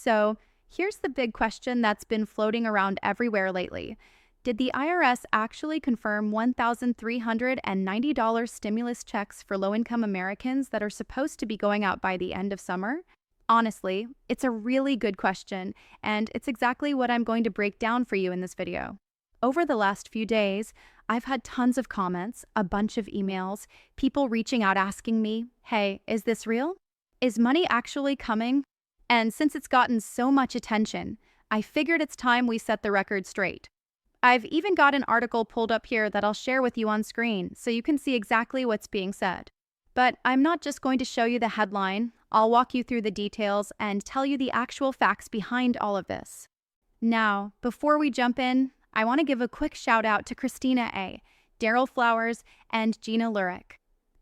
So, here's the big question that's been floating around everywhere lately. Did the IRS actually confirm $1,390 stimulus checks for low-income Americans that are supposed to be going out by the end of summer? Honestly, it's a really good question, and it's exactly what I'm going to break down for you in this video. Over the last few days, I've had tons of comments, a bunch of emails, people reaching out asking me, hey, is this real? Is money actually coming? And since it's gotten so much attention, I figured it's time we set the record straight. I've even got an article pulled up here that I'll share with you on screen so you can see exactly what's being said. But I'm not just going to show you the headline, I'll walk you through the details and tell you the actual facts behind all of this. Now, before we jump in, I want to give a quick shout out to Christina A., Daryl Flowers, and Gina Lurick.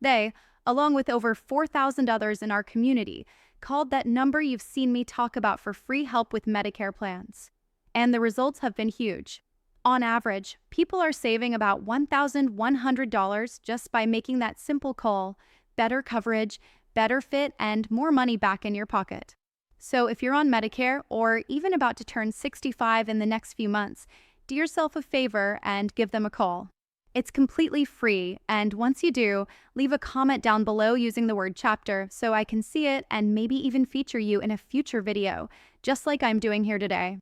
They, along with over 4,000 others in our community, called that number you've seen me talk about for free help with Medicare plans. And the results have been huge. On average, people are saving about $1,100 just by making that simple call, better coverage, better fit, and more money back in your pocket. So if you're on Medicare or even about to turn 65 in the next few months, do yourself a favor and give them a call. It's completely free, and once you do, leave a comment down below using the word chapter so I can see it and maybe even feature you in a future video, just like I'm doing here today.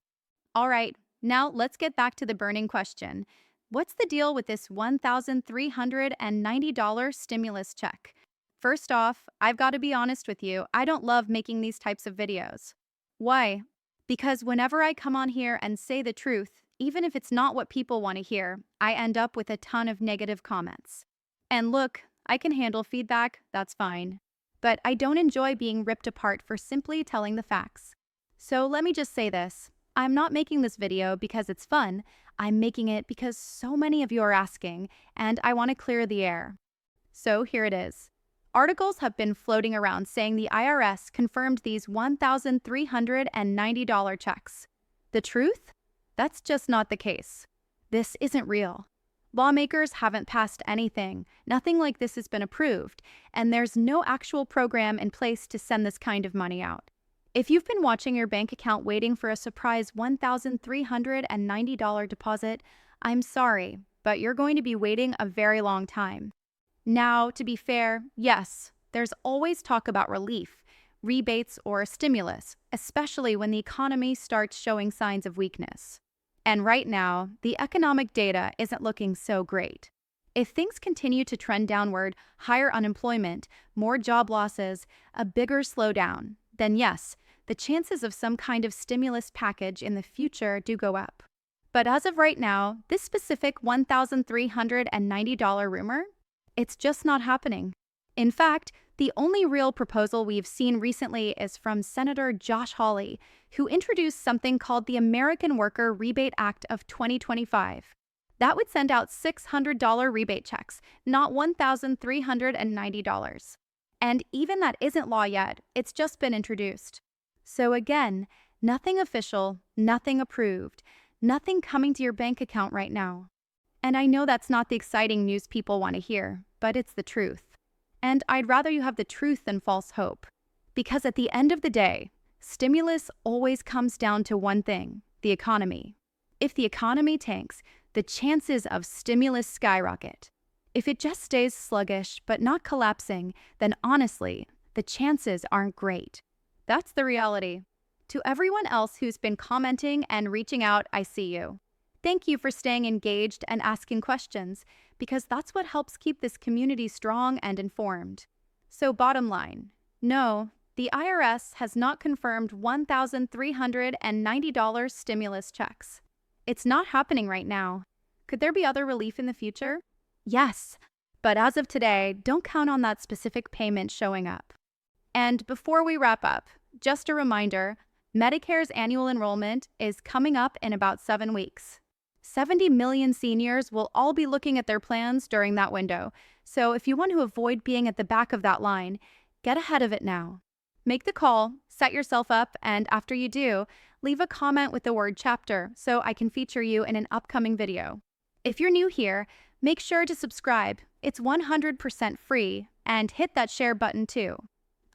All right. Now, let's get back to the burning question. What's the deal with this $1,390 stimulus check? First off, I've got to be honest with you, I don't love making these types of videos. Why? Because whenever I come on here and say the truth, even if it's not what people want to hear, I end up with a ton of negative comments. And look, I can handle feedback, that's fine. But I don't enjoy being ripped apart for simply telling the facts. So let me just say this. I'm not making this video because it's fun, I'm making it because so many of you are asking, and I want to clear the air. So here it is. Articles have been floating around saying the IRS confirmed these $1,390 checks. The truth? That's just not the case. This isn't real. Lawmakers haven't passed anything, nothing like this has been approved, and there's no actual program in place to send this kind of money out. If you've been watching your bank account waiting for a surprise $1,390 deposit, I'm sorry, but you're going to be waiting a very long time. Now, to be fair, yes, there's always talk about relief, rebates, or stimulus, especially when the economy starts showing signs of weakness. And right now, the economic data isn't looking so great. If things continue to trend downward, higher unemployment, more job losses, a bigger slowdown, then yes, the chances of some kind of stimulus package in the future do go up. But as of right now, this specific $1,390 rumor, it's just not happening. In fact, the only real proposal we've seen recently is from Senator Josh Hawley, who introduced something called the American Worker Rebate Act of 2025. That would send out $600 rebate checks, not $1,390. And even that isn't law yet, it's just been introduced. So again, nothing official, nothing approved, nothing coming to your bank account right now. And I know that's not the exciting news people want to hear, but it's the truth. And I'd rather you have the truth than false hope. Because at the end of the day, stimulus always comes down to one thing, the economy. If the economy tanks, the chances of stimulus skyrocket. If it just stays sluggish but not collapsing, then honestly, the chances aren't great. That's the reality. To everyone else who's been commenting and reaching out, I see you. Thank you for staying engaged and asking questions, because that's what helps keep this community strong and informed. So bottom line, no, the IRS has not confirmed $1,390 stimulus checks. It's not happening right now. Could there be other relief in the future? Yes, but as of today, don't count on that specific payment showing up. And before we wrap up, just a reminder, Medicare's annual enrollment is coming up in about 7 weeks. 70 million seniors will all be looking at their plans during that window, so if you want to avoid being at the back of that line, get ahead of it now. Make the call, set yourself up, and after you do, leave a comment with the word chapter so I can feature you in an upcoming video. If you're new here, make sure to subscribe. It's 100% free, and hit that share button too.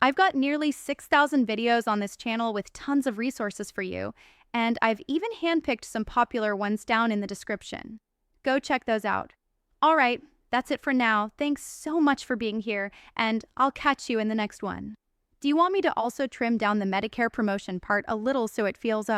I've got nearly 6,000 videos on this channel with tons of resources for you, and I've even handpicked some popular ones down in the description. Go check those out. All right, that's it for now. Thanks so much for being here, and I'll catch you in the next one. Do you want me to also trim down the Medicare promotion part a little so it feels